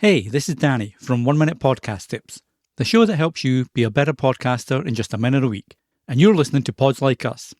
Hey, this is Danny from 1 Minute Podcast Tips, the show that helps you be a better podcaster in just a minute a week. And you're listening to Pods Like Us.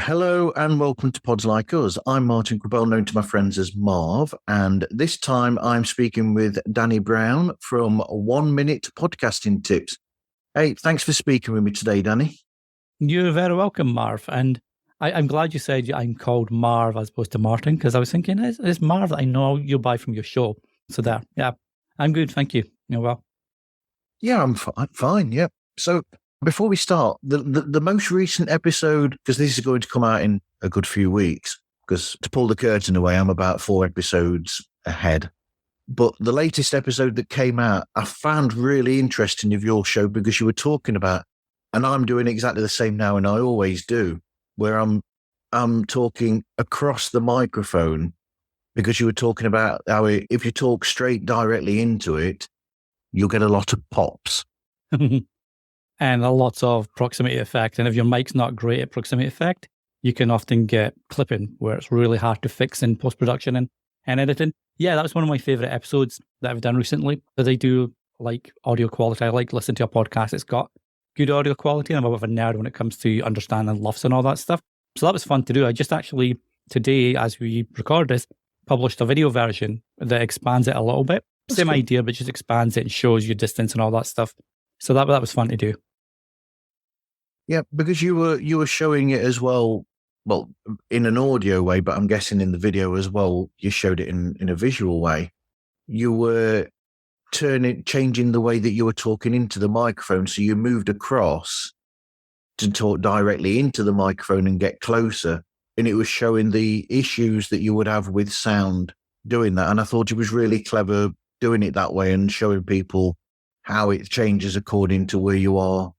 Hello and welcome to Pods Like Us. I'm Martin Quibell, known to my friends as Marv, and this time I'm speaking with Danny Brown from 1 Minute Podcasting Tips. Hey, thanks for speaking with me today, Danny. You're very welcome, Marv. And I'm glad you said I'm called Marv as opposed to Martin, because I was thinking, it's Marv that I know you buy from your show. So there, yeah, I'm good, thank you. You're well. Yeah, I'm fine, yeah. So before we start, the most recent episode, because this is going to come out in a good few weeks, because to pull the curtain away, I'm about 4 episodes ahead. But the latest episode that came out, I found really interesting of your show because you were talking about, and I'm doing exactly the same now, and I always do, where I'm talking across the microphone because you were talking about how if you talk straight directly into it, you'll get a lot of pops. And a lot of proximity effect. And if your mic's not great at proximity effect, you can often get clipping where it's really hard to fix in post-production and editing. Yeah, that was one of my favorite episodes that I've done recently, because I do like audio quality. I like listening to a podcast that's got good audio quality. I'm a bit of a nerd when it comes to understanding LUFS and all that stuff. So that was fun to do. I just actually, today, as we record this, published a video version that expands it a little bit. Same idea, but just expands it and shows you distance and all that stuff. So that was fun to do. Yeah, because you were showing it as well in an audio way, but I'm guessing in the video as well, you showed it in a visual way. You were changing the way that you were talking into the microphone. So you moved across to talk directly into the microphone and get closer. And it was showing the issues that you would have with sound doing that. And I thought it was really clever doing it that way and showing people how it changes according to where you are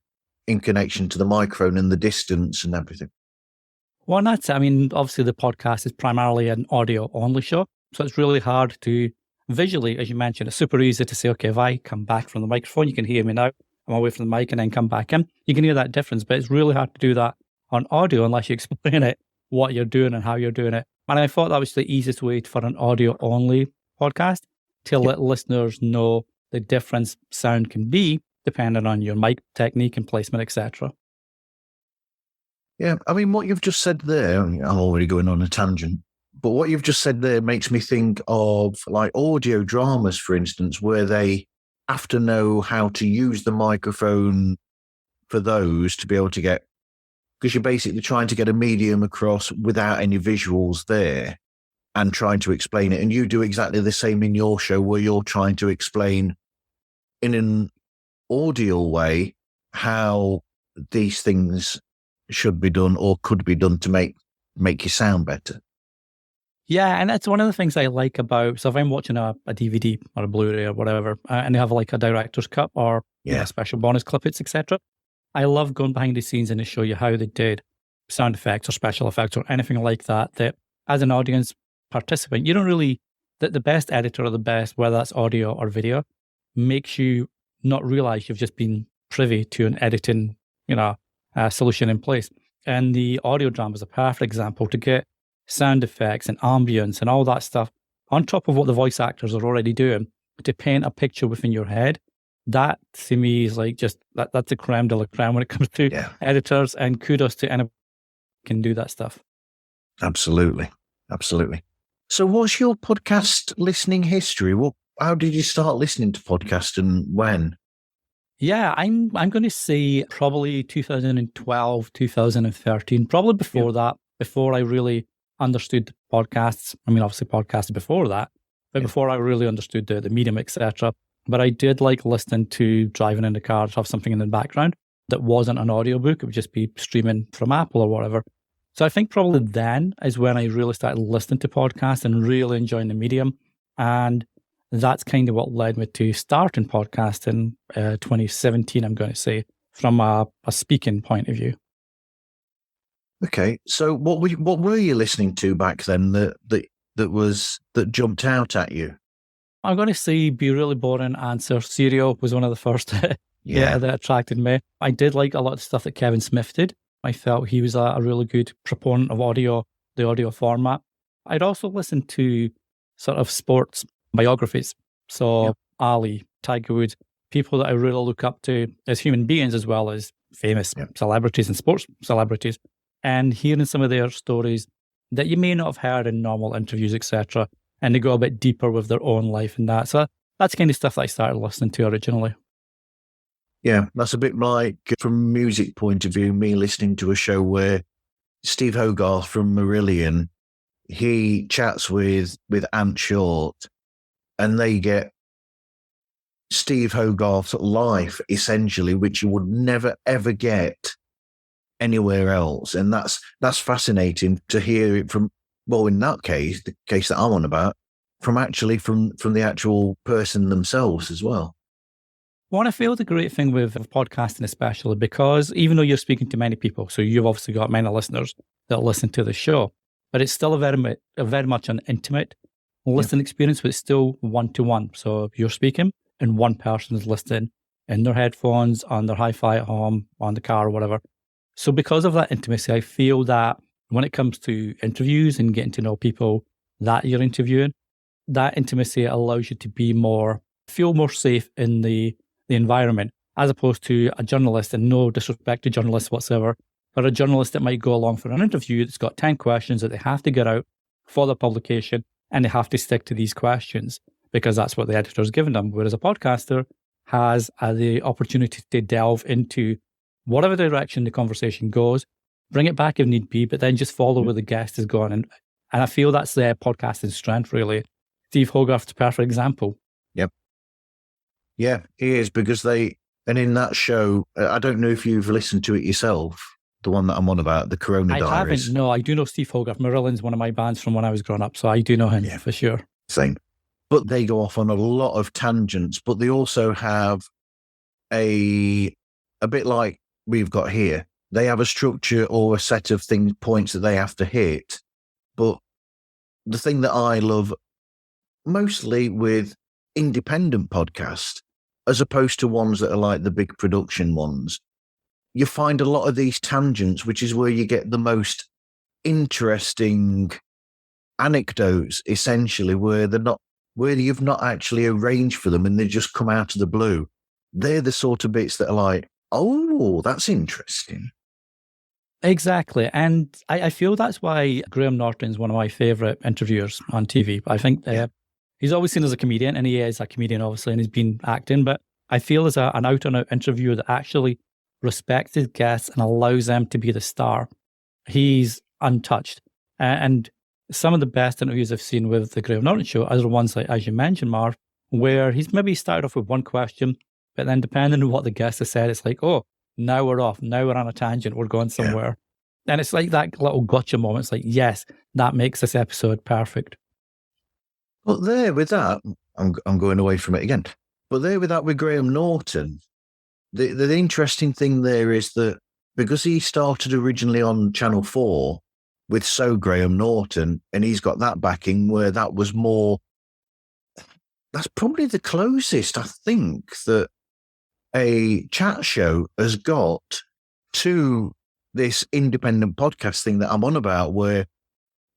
in connection to the microphone and the distance and everything. Well, and that's it. I mean, obviously the podcast is primarily an audio-only show, so it's really hard to visually, as you mentioned, it's super easy to say, okay, if I come back from the microphone, you can hear me now, I'm away from the mic and then come back in. You can hear that difference, but it's really hard to do that on audio unless you explain it, what you're doing and how you're doing it. And I thought that was the easiest way for an audio-only podcast to let listeners know the difference sound can be depending on your mic technique and placement, etc. Yeah, I mean, what you've just said there, I'm already going on a tangent, but what you've just said there makes me think of like audio dramas, for instance, where they have to know how to use the microphone for those to be able to get, because you're basically trying to get a medium across without any visuals there and trying to explain it. And you do exactly the same in your show where you're trying to explain in an audio way how these things should be done or could be done to make you sound better. Yeah, and that's one of the things I like about, so if I'm watching a DVD or a Blu-ray or whatever, and they have like a director's cut or a special bonus clippets, etc., I love going behind the scenes and to show you how they did sound effects or special effects or anything like that, that as an audience participant, you don't really, that the best editor or the best, whether that's audio or video, makes you not realize you've just been privy to an editing, solution in place. And the audio drama is a perfect example to get sound effects and ambience and all that stuff on top of what the voice actors are already doing to paint a picture within your head. That to me is like just that's a creme de la creme when it comes to editors, and kudos to anyone who can do that stuff. Absolutely. So what's your podcast listening history? How did you start listening to podcasts and when? Yeah, I'm going to say probably 2012, 2013, probably before that, before I really understood podcasts. I mean, obviously podcasts before that, but before I really understood the medium, etc. But I did like listening to driving in the car to have something in the background that wasn't an audiobook. It would just be streaming from Apple or whatever. So I think probably then is when I really started listening to podcasts and really enjoying the medium. And that's kind of what led me to starting podcasting 2017, I'm going to say, from a speaking point of view. Okay, so what were you listening to back then that jumped out at you? I'm going to say Be Really Boring Answer. Serial was one of the first that attracted me. I did like a lot of the stuff that Kevin Smith did. I felt he was a really good proponent of audio, the audio format. I'd also listened to sort of sports biographies. So Ali, Tiger Woods, people that I really look up to as human beings as well as famous celebrities and sports celebrities. And hearing some of their stories that you may not have heard in normal interviews, etc. And they go a bit deeper with their own life and that. So that's kind of stuff that I started listening to originally. Yeah, that's a bit like, from a music point of view, me listening to a show where Steve Hogarth from Marillion, he chats with Ant Short, and they get Steve Hogarth's life, essentially, which you would never, ever get anywhere else. And that's fascinating to hear it from, well, in that case, the case that I'm on about, from the actual person themselves as well. Well, I feel the great thing with podcasting, especially because even though you're speaking to many people, so you've obviously got many listeners that listen to the show, but it's still a very much an intimate listening experience, but it's still one-to-one. So you're speaking and one person is listening in their headphones, on their hi-fi at home, on the car or whatever. So because of that intimacy, I feel that when it comes to interviews and getting to know people that you're interviewing, that intimacy allows you to feel more safe in the environment, as opposed to a journalist, and no disrespect to journalists whatsoever, but a journalist that might go along for an interview that's got 10 questions that they have to get out for the publication, and they have to stick to these questions because that's what the editor's given them. Whereas a podcaster has the opportunity to delve into whatever direction the conversation goes, bring it back if need be, but then just follow where the guest is going. And I feel that's their podcasting strength, really. Steve Hogarth's a perfect example. Yep. Yeah, he is, because and in that show, I don't know if you've listened to it yourself, the one that I'm on about, the Corona Diaries. I haven't, no. I do know Steve Hogarth. Marillion's one of my bands from when I was growing up, so I do know him for sure. Same. But they go off on a lot of tangents, but they also have a bit like we've got here. They have a structure or a set of points that they have to hit. But the thing that I love mostly with independent podcasts, as opposed to ones that are like the big production ones, you find a lot of these tangents, which is where you get the most interesting anecdotes, essentially, where you've not actually arranged for them and they just come out of the blue. They're the sort of bits that are like, oh, that's interesting. Exactly. And I feel that's why Graham Norton's one of my favourite interviewers on TV. I think he's always seen as a comedian, and he is a comedian, obviously, and he's been acting, but I feel as an out-and-out interviewer that actually respects his guests and allows them to be the star. He's untouched. And some of the best interviews I've seen with the Graham Norton show are the ones, like, as you mentioned, Marv, where he's maybe started off with one question, but then depending on what the guest has said, it's like, oh, now we're off. Now we're on a tangent. We're going somewhere. And it's like that little gotcha moment. It's like, yes, that makes this episode perfect. But there with that, I'm going away from it again. But there with that, with Graham Norton, the interesting thing there is that because he started originally on Channel 4 with So Graham Norton, and he's got that backing where that was more, that's probably the closest, I think, that a chat show has got to this independent podcast thing that I'm on about, where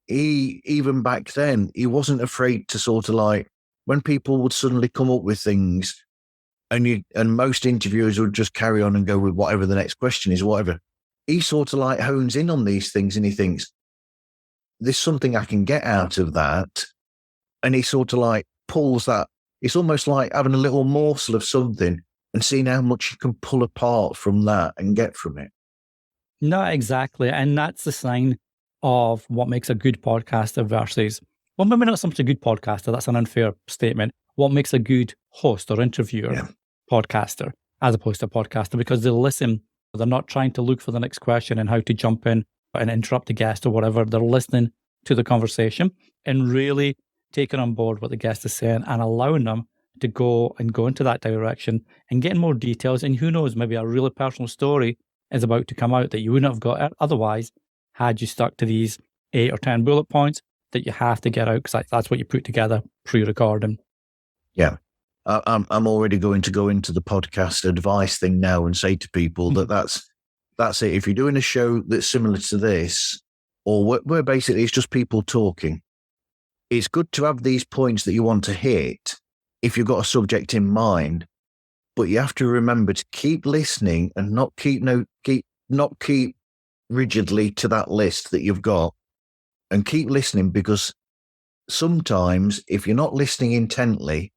even back then, he wasn't afraid to sort of like, when people would suddenly come up with things and most interviewers would just carry on and go with whatever the next question is, whatever. He sort of like hones in on these things and he thinks, there's something I can get out of that. And he sort of like pulls that. It's almost like having a little morsel of something and seeing how much you can pull apart from that and get from it. No, exactly. And that's the sign of what makes a good podcaster versus, well, maybe not so much a good podcaster, that's an unfair statement. What makes a good host or interviewer podcaster as opposed to a podcaster, because they listen. They're not trying to look for the next question and how to jump in and interrupt the guest or whatever. They're listening to the conversation and really taking on board what the guest is saying and allowing them to go into that direction and getting more details. And who knows, maybe a really personal story is about to come out that you wouldn't have got otherwise had you stuck to these 8 or 10 bullet points that you have to get out because that's what you put together pre-recording. Yeah. I'm already going to go into the podcast advice thing now and say to people that's it. If you're doing a show that's similar to this, or where basically it's just people talking, it's good to have these points that you want to hit if you've got a subject in mind, but you have to remember to keep listening and not keep rigidly to that list that you've got, and keep listening, because sometimes if you're not listening intently,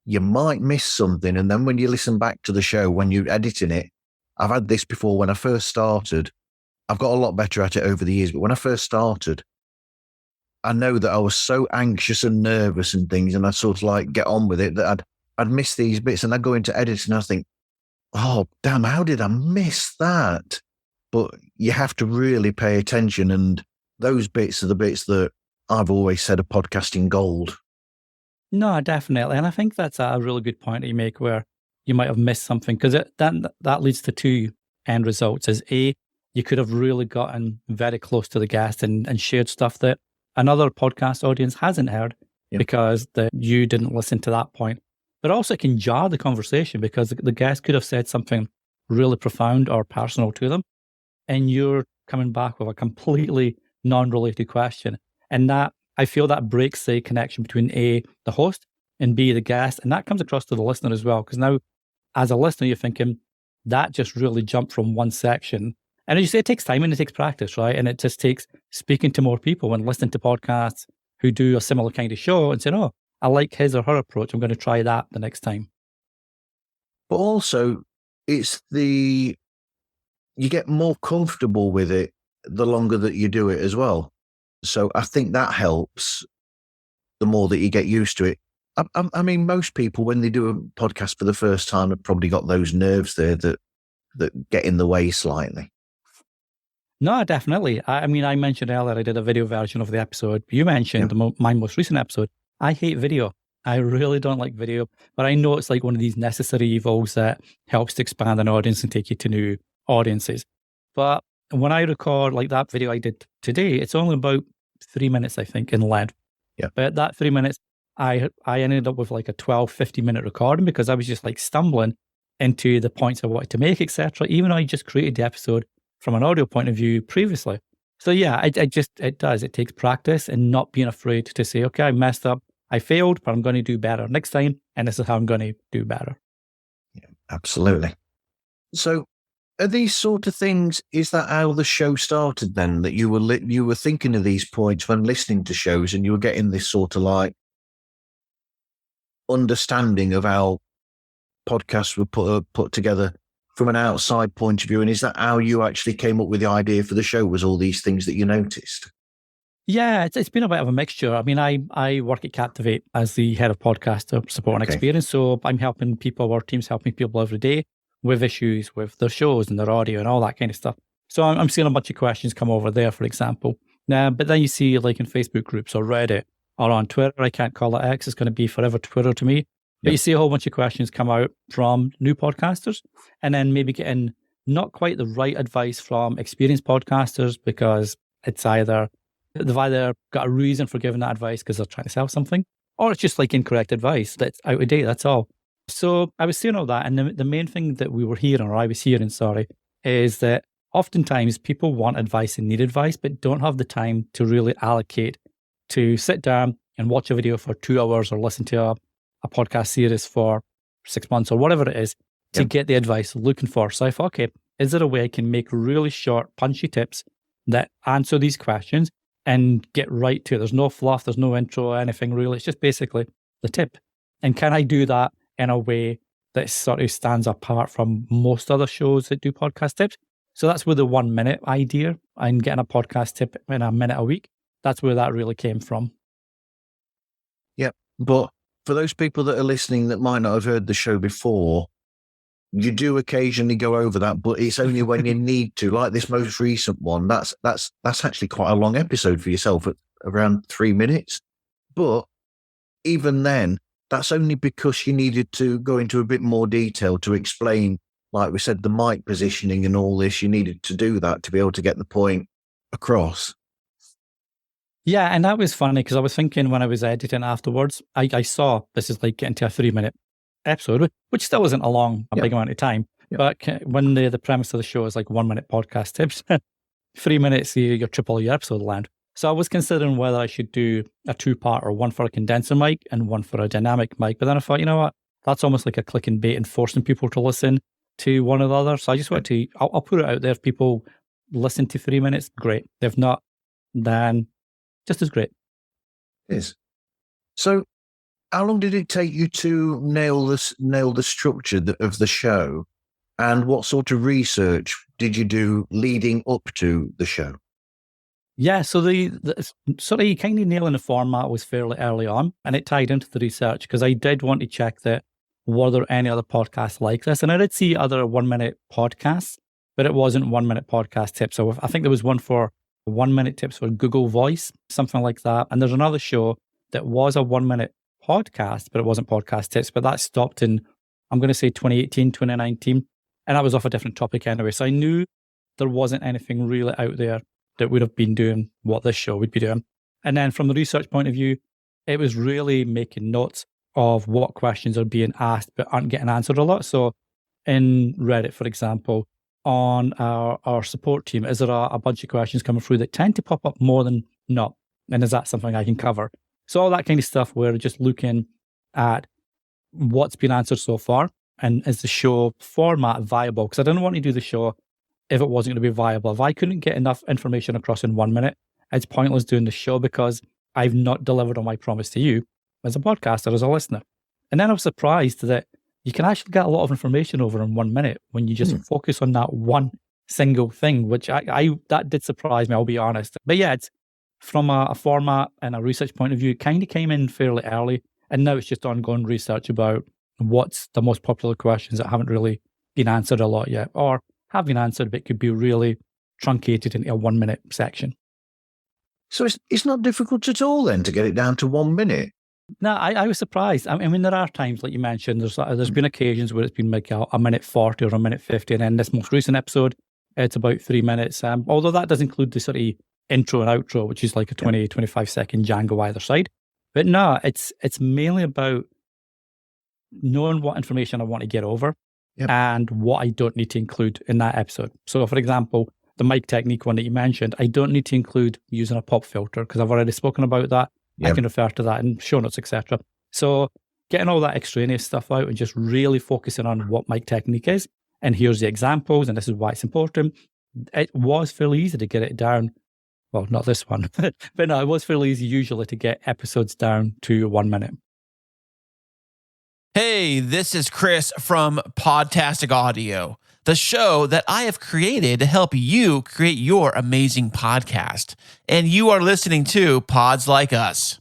you might miss something. And then when you listen back to the show, when you're editing it, I've had this before when I first started. I've got a lot better at it over the years, but when I first started, I know that I was so anxious and nervous and things, and I'd sort of like get on with it, that I'd miss these bits, and I'd go into editing and I think, oh, damn, how did I miss that? But you have to really pay attention, and those bits are the bits that I've always said are podcasting gold. No, definitely. And I think that's a really good point that you make, where you might have missed something, because that leads to two end results. Is A, you could have really gotten very close to the guest and shared stuff that another podcast audience hasn't heard because you didn't listen to that point. But also it can jar the conversation, because the guest could have said something really profound or personal to them, and you're coming back with a completely non-related question. And that, I feel that breaks the connection between A, the host, and B, the guest. And that comes across to the listener as well. Because now, as a listener, you're thinking, that just really jumped from one section. And as you say, it takes time and it takes practice, right? And it just takes speaking to more people and listening to podcasts who do a similar kind of show and saying, oh, I like his or her approach, I'm going to try that the next time. But also, you get more comfortable with it the longer that you do it as well. So I think that helps the more that you get used to it. I mean, most people, when they do a podcast for the first time, have probably got those nerves there that get in the way slightly. No, definitely. I mean, I mentioned earlier I did a video version of the episode. You mentioned my most recent episode. I hate video. I really don't like video, but I know it's like one of these necessary evils that helps to expand an audience and take you to new audiences. But when I record like that video I did today, it's only about 3 minutes, I think, in length. Yeah. But that 3 minutes, I ended up with like a 12, 15-minute recording, because I was just like stumbling into the points I wanted to make, etc. Even though I just created the episode from an audio point of view previously. So yeah, it does. It takes practice and not being afraid to say, okay, I messed up, I failed, but I'm going to do better next time, and this is how I'm going to do better. Yeah, absolutely. So, are these sort of things, is that how the show started then? That you were thinking of these points when listening to shows, and you were getting this sort of like understanding of how podcasts were put together from an outside point of view? And is that how you actually came up with the idea for the show, was all these things that you noticed? Yeah, it's been a bit of a mixture. I mean, I work at Captivate as the head of podcast support and experience. So I'm helping people, our team's helping people every day with issues with their shows and their audio and all that kind of stuff. So I'm seeing a bunch of questions come over there, for example. But then you see like in Facebook groups or Reddit or on Twitter, I can't call it X, it's going to be forever Twitter to me. But you see a whole bunch of questions come out from new podcasters, and then maybe getting not quite the right advice from experienced podcasters, because they've either got a reason for giving that advice because they're trying to sell something, or it's just like incorrect advice that's out of date, that's all. So I was seeing all that, and the main thing that we were hearing, or I was hearing, is that oftentimes people want advice and need advice, but don't have the time to really allocate to sit down and watch a video for 2 hours or listen to a podcast series for 6 months or whatever it is to get the advice they're looking for. So I thought, okay, is there a way I can make really short, punchy tips that answer these questions and get right to it? There's no fluff, there's no intro, anything really. It's just basically the tip. And can I do that in a way that sort of stands apart from most other shows that do podcast tips? So that's where the 1 minute idea and getting a podcast tip in a minute a week, that's where that really came from. Yeah, but for those people that are listening that might not have heard the show before, you do occasionally go over that, but it's only when you need to. Like this most recent one, that's actually quite a long episode for yourself at around 3 minutes. But even then, that's only because you needed to go into a bit more detail to explain, like we said, the mic positioning and all this. You needed to do that to be able to get the point across. Yeah, and that was funny because I was thinking when I was editing afterwards, I saw this is like getting to a 3-minute episode, which still isn't a big amount of time. Yeah. But when the premise of the show is like 1 minute podcast tips, 3 minutes, your triple your episode land. So I was considering whether I should do a 2-part or one for a condenser mic and one for a dynamic mic. But then I thought, you know what? That's almost like a click and bait and forcing people to listen to one or the other. So I just want to, I'll put it out there. If people listen to 3 minutes, great. If not, then just as great. It is. So how long did it take you to nail the structure of the show? And what sort of research did you do leading up to the show? Yeah, so the sort of kind of nailing the format was fairly early on, and it tied into the research because I did want to check that were there any other podcasts like this, and I did see other 1 minute podcasts, but it wasn't 1 minute podcast tips. So I think there was one for 1 minute tips for Google Voice, something like that, and there's another show that was a 1 minute podcast, but it wasn't podcast tips. But that stopped in, I'm going to say 2018, 2019, and that was off a different topic anyway. So I knew there wasn't anything really out there that would have been doing what this show would be doing. And then from the research point of view, it was really making notes of what questions are being asked but aren't getting answered a lot. So in Reddit, for example, on our support team, is there a bunch of questions coming through that tend to pop up more than not? And is that something I can cover? So all that kind of stuff, we're just looking at what's been answered so far and is the show format viable? Because I didn't want to do the show if it wasn't going to be viable. If I couldn't get enough information across in 1 minute, it's pointless doing the show because I've not delivered on my promise to you as a podcaster, as a listener. And then I was surprised that you can actually get a lot of information over in 1 minute when you just focus on that one single thing, which I that did surprise me, I'll be honest. But yeah, it's from a format and a research point of view, it kind of came in fairly early. And now it's just ongoing research about what's the most popular questions that haven't really been answered a lot yet, or have been answered, but could be really truncated into a 1 minute section. So it's not difficult at all then to get it down to 1 minute? No, I was surprised. I mean, there are times, like you mentioned, there's been occasions where it's been like a minute 40 or a minute 50, and then this most recent episode, it's about 3 minutes. Although that does include the sort of intro and outro, which is like a 20, 25 second Django either side. But no, it's mainly about knowing what information I want to get over and what I don't need to include in that episode. So, for example, the mic technique one that you mentioned, I don't need to include using a pop filter because I've already spoken about that. I can refer to that in show notes, etc. So getting all that extraneous stuff out and just really focusing on what mic technique is. And here's the examples, and this is why it's important. It was fairly easy to get it down. Well, not this one, but no, it was fairly easy usually to get episodes down to 1 minute. Hey, this is Chris from Podtastic Audio, the show that I have created to help you create your amazing podcast. And you are listening to Pods Like Us.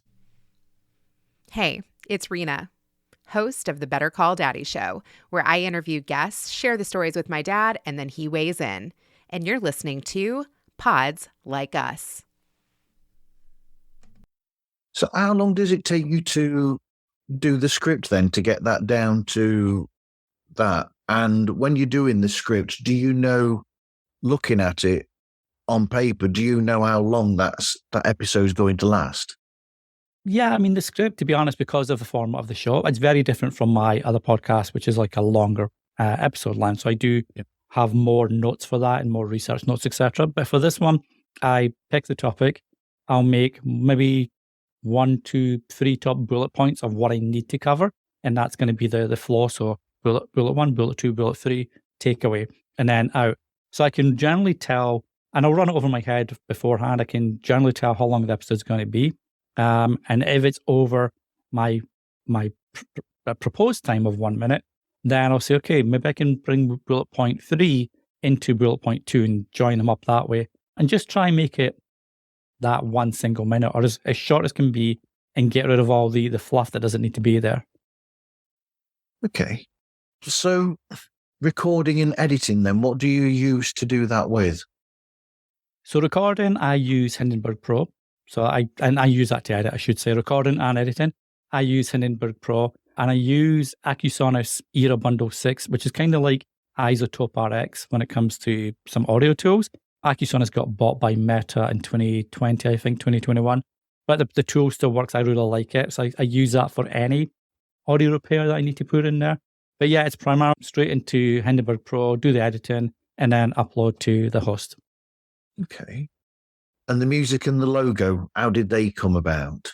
Hey, it's Rena, host of the Better Call Daddy Show, where I interview guests, share the stories with my dad, and then he weighs in. And you're listening to Pods Like Us. So how long does it take you to do the script then to get that down to that? And when you're doing the script, do you know, looking at it on paper, do you know how long that episode is going to last? Yeah, I mean, the script, to be honest, because of the format of the show, it's very different from my other podcast, which is like a longer episode length. So I do have more notes for that and more research notes, etc. But for this one, I pick the topic. I'll make maybe 1, 2, 3 top bullet points of what I need to cover. And that's going to be the flow. So bullet 1, bullet 2, bullet 3, takeaway, and then out. So I can generally tell, and I'll run it over my head beforehand. I can generally tell how long the episode's going to be. And if it's over my proposed time of 1 minute, then I'll say, okay, maybe I can bring bullet point 3 into bullet point 2 and join them up that way, and just try and make it that 1 single minute or as short as can be, and get rid of all the fluff that doesn't need to be there. Okay. So recording and editing then, what do you use to do that with? So recording, I use Hindenburg Pro. So I use that to edit, I should say, recording and editing. I use Hindenburg Pro, and I use Acusonus Era Bundle 6, which is kind of like Isotope RX when it comes to some audio tools. Acusonus got bought by Meta in 2020, I think, 2021. But the tool still works. I really like it. So I use that for any audio repair that I need to put in there. But yeah, it's primarily straight into Hindenburg Pro, do the editing, and then upload to the host. Okay. And the music and the logo, how did they come about?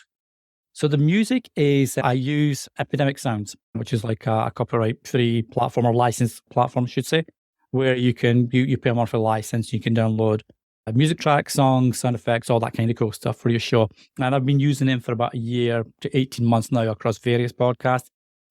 So the music is, I use Epidemic Sounds, which is like a copyright-free platform or licensed platform, I should say, where you can, you pay a monthly license, you can download music tracks, songs, sound effects, all that kind of cool stuff for your show. And I've been using them for about a year to 18 months now across various podcasts.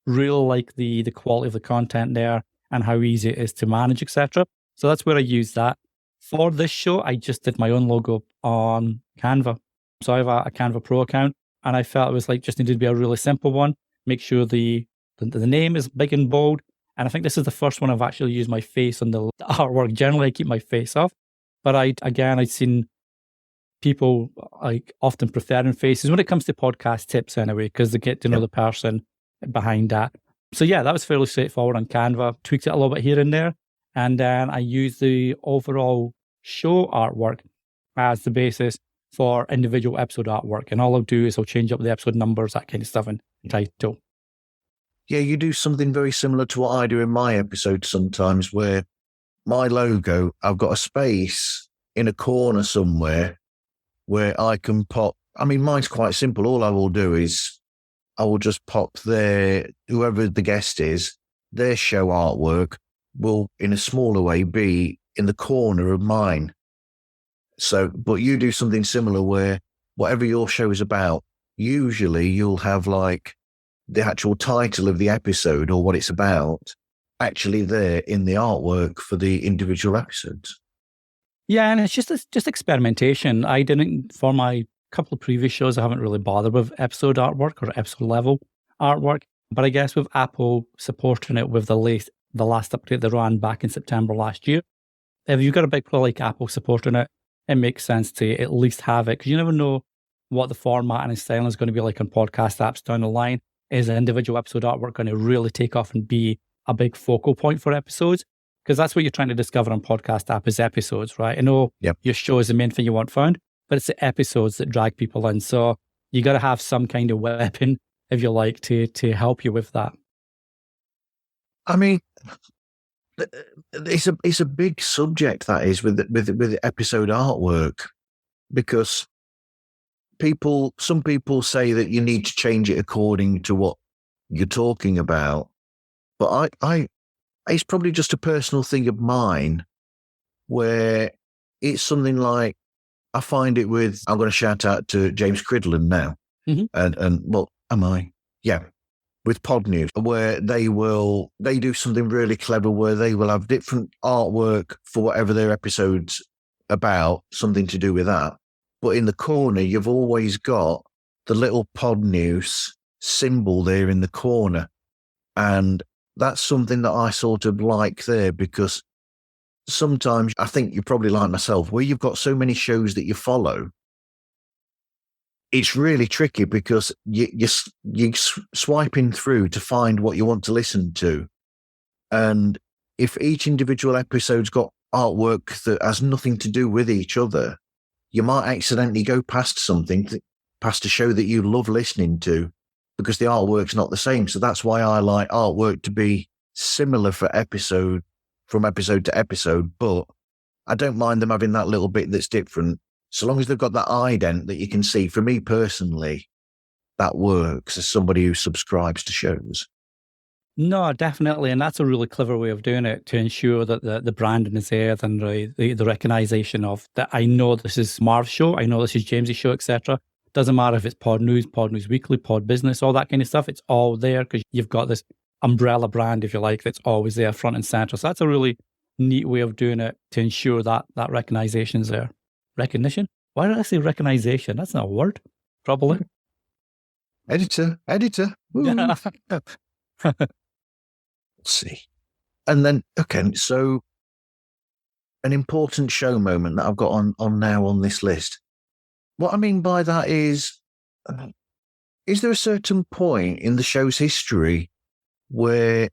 Really like the quality of the content there and how easy it is to manage, etc. So that's where I use that. For this show, I just did my own logo on Canva. So I have a Canva Pro account, and I felt it was like just needed to be a really simple one. Make sure the name is big and bold. And I think this is the first one I've actually used my face on the artwork. Generally, I keep my face off. But I've seen people like often preferring faces when it comes to podcast tips anyway, because they get to know the person behind that. So yeah, that was fairly straightforward on Canva. Tweaked it a little bit here and there. And then I used the overall show artwork as the basis for individual episode artwork. And all I'll do is I'll change up the episode numbers, that kind of stuff, and title. Yeah, you do something very similar to what I do in my episodes sometimes, where my logo, I've got a space in a corner somewhere where I can pop. I mean, mine's quite simple. All I will do is I will just pop whoever the guest is, their show artwork will, in a smaller way, be in the corner of mine. So, but you do something similar where whatever your show is about, usually you'll have like the actual title of the episode or what it's about actually there in the artwork for the individual episodes. Yeah, and it's just experimentation. I didn't, for my couple of previous shows, I haven't really bothered with episode artwork or episode level artwork. But I guess with Apple supporting it with the last update they ran back in September last year, if you've got a big play like Apple supporting it, it makes sense to at least have it, because you never know what the format and style is going to be like on podcast apps down the line. Is an individual episode artwork going to really take off and be a big focal point for episodes? Because that's what you're trying to discover on podcast app is episodes, right? I know your show is the main thing you want found, but it's the episodes that drag people in. So you got to have some kind of weapon, if you like, to help you with that. I mean, it's a big subject, that is, with episode artwork, because some people say that you need to change it according to what you're talking about. But it's probably just a personal thing of mine where it's something like, I find it with, I'm going to shout out to James Cridland now. Mm-hmm. And what am I? Yeah. With Pod News, where they do something really clever where they will have different artwork for whatever their episode's about, something to do with that. But in the corner, you've always got the little Pod News symbol there in the corner. And that's something that I sort of like there, because sometimes I think you're probably like myself, where you've got so many shows that you follow, it's really tricky because you're swiping through to find what you want to listen to. And if each individual episode's got artwork that has nothing to do with each other, you might accidentally go past a show that you love listening to because the artwork's not the same. So that's why I like artwork to be similar from episode to episode, but I don't mind them having that little bit that's different. So long as they've got that ident that you can see. For me personally, that works as somebody who subscribes to shows. No, definitely. And that's a really clever way of doing it to ensure that the branding is there and the recognition of that. I know this is Marv's show. I know this is James's show, etc. Doesn't matter if it's Pod News Weekly, Pod Business, all that kind of stuff. It's all there because you've got this umbrella brand, if you like, that's always there front and center. So that's a really neat way of doing it to ensure that recognition is there. Recognition? Why did I say recognition? That's not a word. Probably. Editor. Let's see. And then, okay, so an important show moment that I've got on now on this list. What I mean by that is Is there a certain point in the show's history where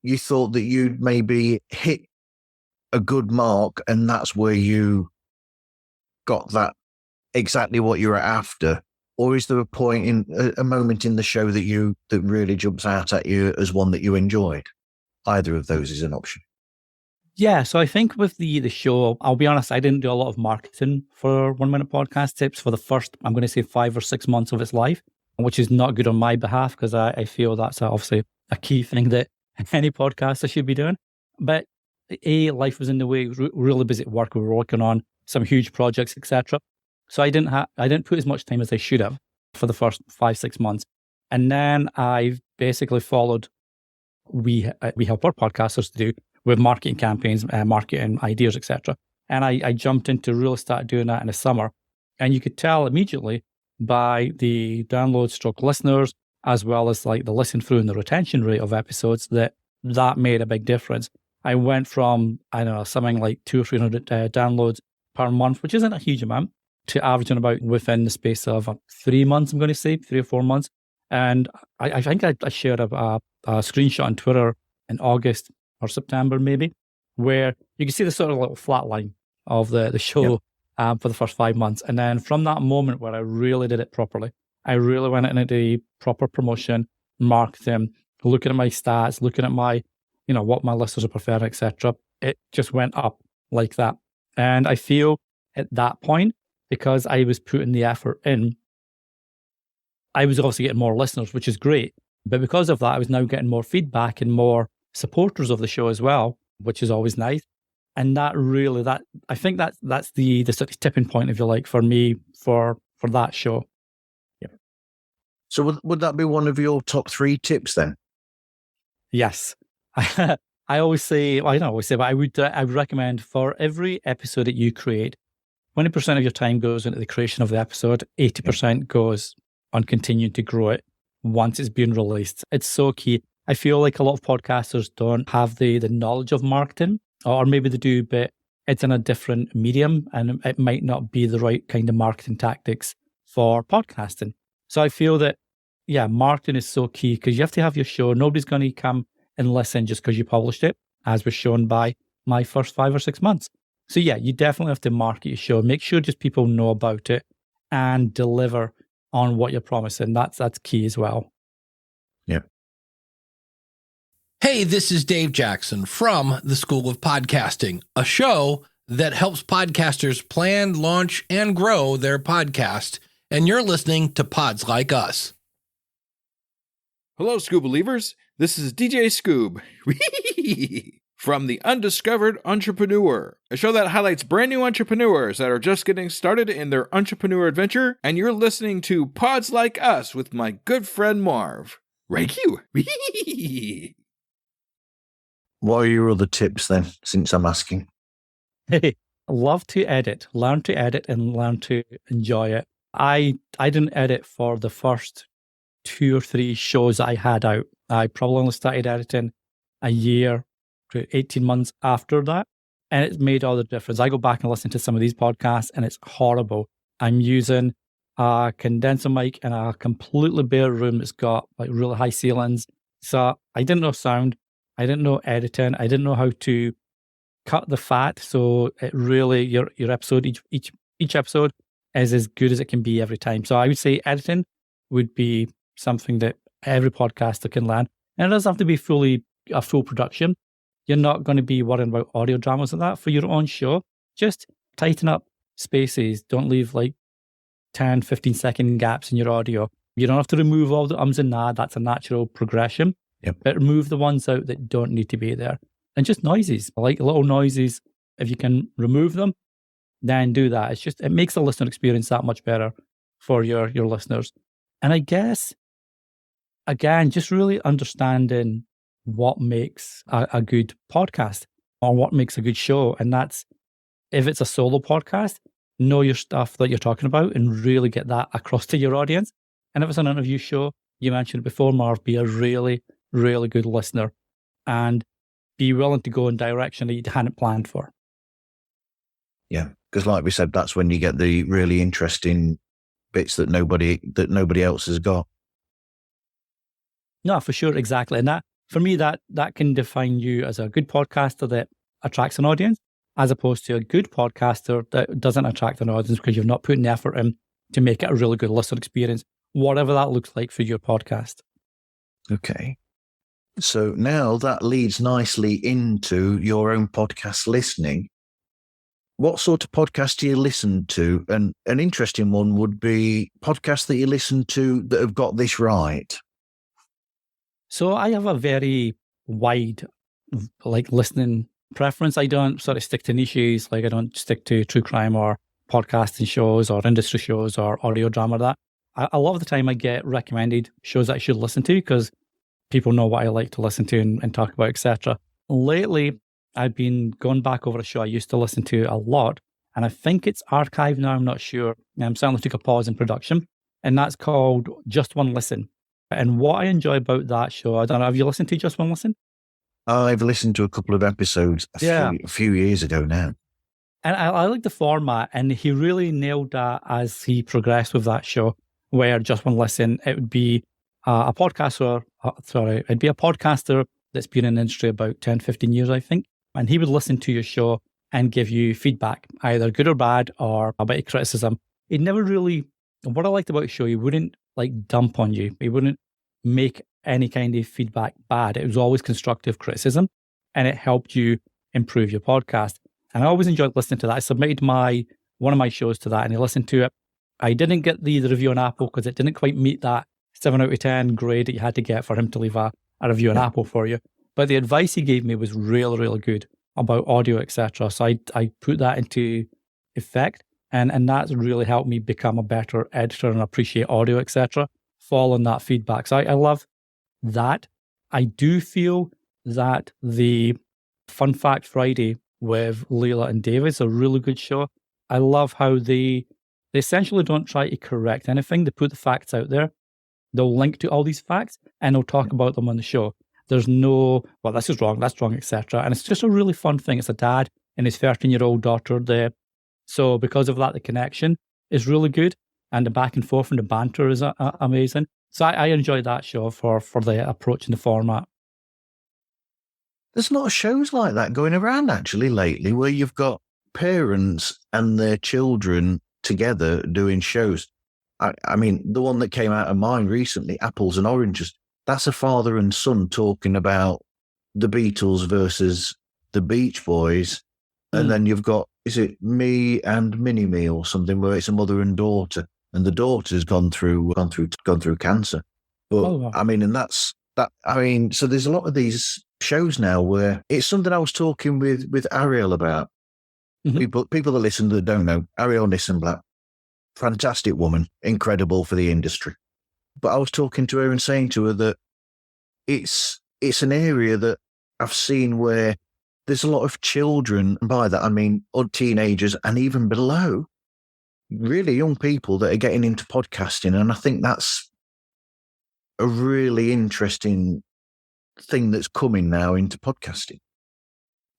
you thought that you'd maybe hit a good mark and that's where you got that exactly what you were after? Or is there a point in a moment in the show that really jumps out at you as one that you enjoyed? Either of those is an option. Yeah, so I think with the show, I'll be honest, I didn't do a lot of marketing for 1 Minute Podcast Tips for the first, I'm going to say 5 or 6 months of its life, which is not good on my behalf because I feel that's obviously a key thing that any podcaster should be doing. But life was in the way, really busy at work. We were working on some huge projects, etc. So I didn't put as much time as I should have for the first 5-6 months. And then I basically followed we help our podcasters to do with marketing campaigns, marketing ideas, etc. And I jumped into really start doing that in the summer. And you could tell immediately by the download stroke listeners, as well as like the listen through and the retention rate of episodes, that made a big difference. I went from, I don't know, something like 200 or 300 downloads per month, which isn't a huge amount, to averaging about within the space of 3 months, I'm going to say, 3 or 4 months. And I think I shared a screenshot on Twitter in August or September maybe, where you can see the sort of little flat line of the show for the first 5 months. And then from that moment where I really did it properly, I really went into the proper promotion, marketing, looking at my stats, looking at my, what my listeners are preferring, etc. It just went up like that. And I feel at that point, because I was putting the effort in, I was obviously getting more listeners, which is great. But because of that, I was now getting more feedback and more supporters of the show as well, which is always nice. And that really, I think that's the sort of tipping point, if you like, for me for that show. Yeah. So would that be one of your top 3 tips then? Yes. I always say, well, I don't always say, but I would recommend for every episode that you create, 20% of your time goes into the creation of the episode, 80% goes on continuing to grow it once it's been released. It's so key. I feel like a lot of podcasters don't have the knowledge of marketing, or maybe they do, but it's in a different medium and it might not be the right kind of marketing tactics for podcasting. So I feel that, marketing is so key because you have to have your show. Nobody's going to come and listen just because you published it, as was shown by my first 5 or 6 months. So you definitely have to market your show. Make sure just people know about it and deliver on what you're promising. That's key as well. Yeah. Hey, this is Dave Jackson from the School of Podcasting, a show that helps podcasters plan, launch, and grow their podcast. And you're listening to Pods Like Us. Hello, Scoob believers. This is DJ Scoob from The Undiscovered Entrepreneur, a show that highlights brand new entrepreneurs that are just getting started in their entrepreneur adventure. And you're listening to Pods Like Us with my good friend Marv. Right, you. What are your other tips then, since I'm asking? Hey, love to edit, learn to edit and learn to enjoy it. I didn't edit for the first 2 or 3 shows I had out. I probably only started editing a year to 18 months after that. And it's made all the difference. I go back and listen to some of these podcasts and it's horrible. I'm using a condenser mic in a completely bare room that's got like really high ceilings. So I didn't know sound. I didn't know editing. I didn't know how to cut the fat. So it really, your episode, each episode is as good as it can be every time. So I would say editing would be something that every podcaster can learn. And it doesn't have to be a full production. You're not going to be worrying about audio dramas like that for your own show. Just tighten up spaces. Don't leave like 10, 15 second gaps in your audio. You don't have to remove all the ums and nah. That's a natural progression. Yep. But remove the ones out that don't need to be there. And just noises, like little noises. If you can remove them, then do that. It makes the listener experience that much better for your listeners. And I guess, again, just really understanding what makes a good podcast or what makes a good show. And that's, if it's a solo podcast, know your stuff that you're talking about and really get that across to your audience. And if it's an interview show, you mentioned it before, Marv, be a really, really good listener and be willing to go in direction that you hadn't planned for. Yeah, because like we said, that's when you get the really interesting bits that nobody else has got. No, for sure, exactly. And that, for me, that can define you as a good podcaster that attracts an audience, as opposed to a good podcaster that doesn't attract an audience because you've not put an effort in to make it a really good listener experience, whatever that looks like for your podcast. Okay. So now that leads nicely into your own podcast listening. What sort of podcast do you listen to? And an interesting one would be podcasts that you listen to that have got this right. So I have a very wide, listening preference. I don't sort of stick to niches. I don't stick to true crime or podcasting shows or industry shows or audio drama. That a lot of the time I get recommended shows that I should listen to because people know what I like to listen to and talk about, etc. Lately, I've been going back over a show I used to listen to a lot, and I think it's archived now. I'm not sure. Certainly took a pause in production, and that's called Just One Listen. And what I enjoy about that show, I don't know, have you listened to Just One Listen? I've listened to a couple of episodes a few years ago now. And I like the format, and he really nailed that as he progressed with that show, where Just One Listen, it would be a podcaster, it'd be a podcaster that's been in the industry about 10, 15 years, I think. And he would listen to your show and give you feedback, either good or bad, or a bit of criticism. He never really, what I liked about the show, he wouldn't dump on you. He wouldn't make any kind of feedback bad. It was always constructive criticism, and it helped you improve your podcast. And I always enjoyed listening to that. I submitted one of my shows to that, and he listened to it. I didn't get the review on Apple because it didn't quite meet that 7 out of 10 grade that you had to get for him to leave a review on Apple for you. But the advice he gave me was really, really good about audio, etc. So I put that into effect, and that's really helped me become a better editor and appreciate audio, etc. Following that feedback. So I love that. I do feel that the Fun Fact Friday with Leila and David is a really good show. I love how they essentially don't try to correct anything. They put the facts out there. They'll link to all these facts and they'll talk about them on the show. There's no, well, this is wrong, that's wrong, etc. And it's just a really fun thing. It's a dad and his 13-year-old daughter there. So because of that, the connection is really good. And the back and forth and the banter is amazing. So I enjoyed that show for the approach and the format. There's a lot of shows like that going around actually lately where you've got parents and their children together doing shows. I mean, the one that came out of mine recently, Apples and Oranges, that's a father and son talking about the Beatles versus the Beach Boys. And then you've got, is it Me and Mini-Me or something, where it's a mother and daughter, and the daughter's gone through cancer. But I mean, and that's that. I mean, so there's a lot of these shows now where it's something I was talking with Ariel about. People that listen that don't know, Ariel Nissenblatt, fantastic woman, incredible for the industry. But I was talking to her and saying to her that it's an area that I've seen where there's a lot of children, and by that I mean teenagers and even below, really young people that are getting into podcasting. And I think that's a really interesting thing that's coming now into podcasting.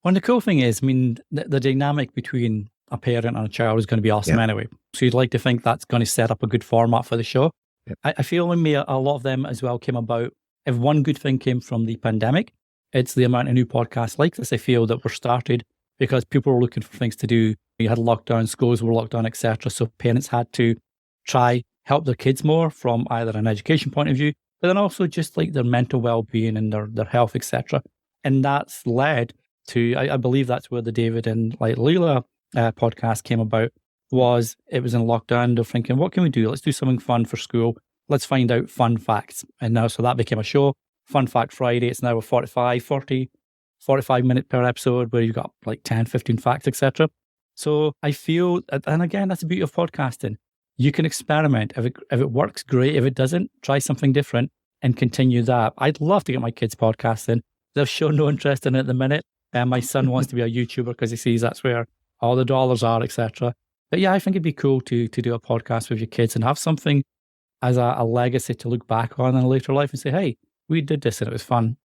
Well, the cool thing is, I mean, the dynamic between a parent and a child is going to be awesome anyway. So you'd like to think that's going to set up a good format for the show. Yep. I feel in me, a lot of them as well came about. If one good thing came from the pandemic, it's the amount of new podcasts like this, I feel, that were started because people were looking for things to do. You had lockdown, schools were locked down, etc. So parents had to try help their kids more from either an education point of view, but then also just like their mental well-being and their health, etc. And that's led to, I believe that's where the David and Leila podcast came about. It was in lockdown. They're thinking, what can we do? Let's do something fun for school. Let's find out fun facts. And now, so that became a show, Fun Fact Friday. It's now a 45 minute per episode where you've got like 10, 15 facts, etc. So I feel, and again, that's the beauty of podcasting. You can experiment. If it works, great. If it doesn't, try something different and continue that. I'd love to get my kids podcasting. They've shown no interest in it at the minute. And my son wants to be a YouTuber because he sees that's where all the dollars are, etc. But yeah, I think it'd be cool to do a podcast with your kids and have something as a legacy to look back on in later life and say, hey, we did this and it was fun.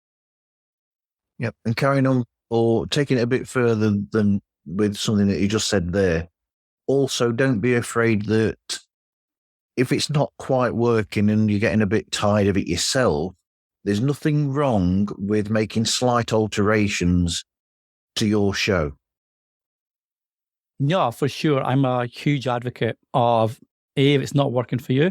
Yep. And carrying on or taking it a bit further than with something that you just said there. Also, don't be afraid that if it's not quite working and you're getting a bit tired of it yourself, there's nothing wrong with making slight alterations to your show. Yeah, for sure. I'm a huge advocate of, if it's not working for you,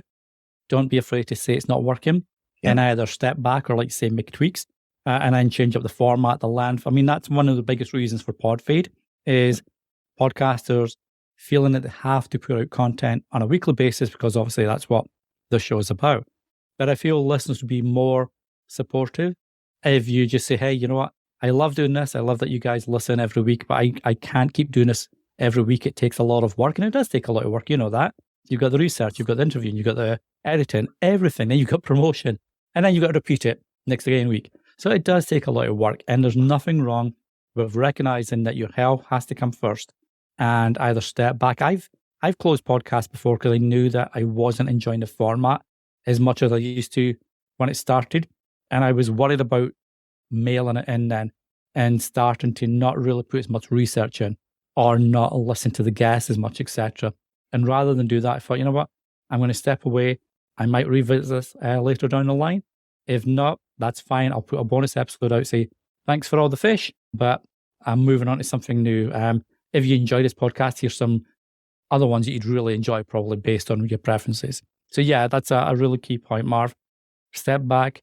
don't be afraid to say it's not working, and either step back or, like say, make tweaks and then change up the format, the length. I mean, that's one of the biggest reasons for pod fade is podcasters feeling that they have to put out content on a weekly basis because obviously that's what the show is about. But I feel listeners would be more supportive if you just say, hey, you know what? I love doing this. I love that you guys listen every week, but I can't keep doing this every week. It takes a lot of work, and it does take a lot of work. You know that. You've got the research, you've got the interviewing, you've got the editing, everything. Then you've got promotion, and then you've got to repeat it next again week. So it does take a lot of work, and there's nothing wrong with recognizing that your health has to come first and either step back. I've closed podcasts before because I knew that I wasn't enjoying the format as much as I used to when it started. And I was worried about mailing it in then and starting to not really put as much research in or not listen to the guests as much, etc. And rather than do that, I thought, you know what? I'm going to step away. I might revisit this later down the line. If not, that's fine. I'll put a bonus episode out, say, thanks for all the fish, but I'm moving on to something new. If you enjoy this podcast, here's some other ones that you'd really enjoy, probably based on your preferences. So yeah, that's a really key point, Marv. Step back,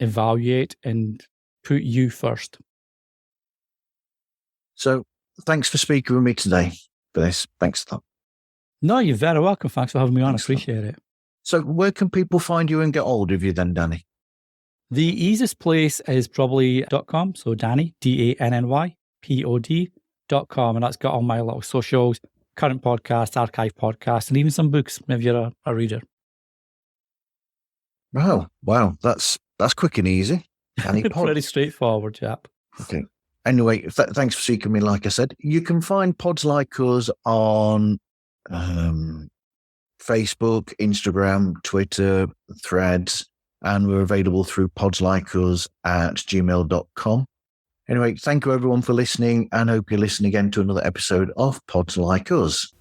evaluate, and put you first. So thanks for speaking with me today for this. Thanks for that. No, you're very welcome. Thanks for having me on. I appreciate it. So where can people find you and get hold of you then, Danny? The easiest place is probably .com. So Danny, DANNYPOD.com. And that's got all my little socials, current podcasts, archive podcasts, and even some books if you're a reader. Wow. That's quick and easy. Danny Pod. Pretty straightforward, chap. Okay. Anyway, thanks for seeking me. Like I said, you can find Pods Like Us on Facebook, Instagram, Twitter, Threads, and we're available through podslikeus@gmail.com. Anyway, thank you everyone for listening, and hope you listen again to another episode of Pods Like Us.